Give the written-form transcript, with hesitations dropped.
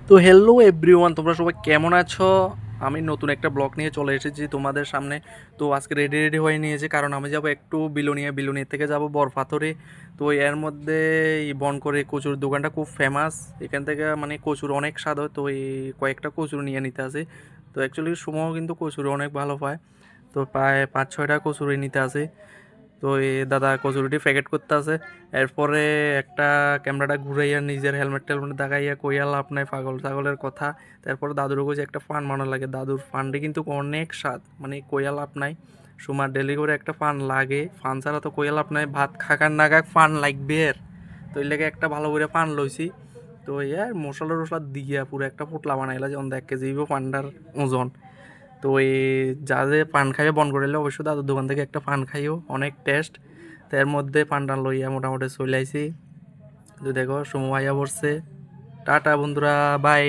তো hello everyone, তোমরা সবাই কেমন আছো? আমি নতুন একটা ব্লগ নিয়ে চলে এসেছি তোমাদের সামনে। তো আজকে রেডি হয়ে নিয়েছি, কারণ আমি যাব একটু বিলোনিয়া থেকে যাব বরপাথরে। তো এর মধ্যে এই বনকরে কচুর দোকানটা খুব ফেমাস। এখান থেকে মানে কচুর অনেক স্বাদ হয়, তো এই কয়েকটা কচুর নিয়ে নিতে আছে। তো অ্যাকচুয়ালি সময়ও কিন্তু কচুর অনেক ভালো পায়। তো প্রায় 5-6টা কচুরি নিতে আছে। তো এই দাদা কচুরিটি প্যাকেট করতে আছে। এরপরে একটা ক্যামেরাটা ঘুরাইয়া নিজের হেলমেট টেলমেট দেখাইয়া কইয়া লাভ নাই, পাগল ছাগলের কথা। তারপরে দাদুর কাছে একটা ফান মানা লাগে, দাদুর ফান্ডে কিন্তু অনেক স্বাদ, মানে কইয়া লাভ নাই। সুমার ডেলি করে একটা ফান লাগে, ফান ছাড়া তো কইয়া লাভ নাই, ভাত খাকার নাগাক ফান লাগবে এর। তো এর লেগে একটা ভালো করে ফান লইছি। তো ইয়ার মশলা টশলা দিয়া পুরো একটা পোটলা বানাইলা, যেমন 1 কেজি পান্ডার ওজন। তো এই যা যে পান খাইয়ে বন করিলে অবশ্যই দাদুর দোকান থেকে একটা পান খাইও, অনেক টেস্ট। তো এর মধ্যে পানটা লইয়া মোটামুটি চলে আইছি। তো দেখো সময় আইয়া পড়ছে। টাটা বন্ধুরা, বাই।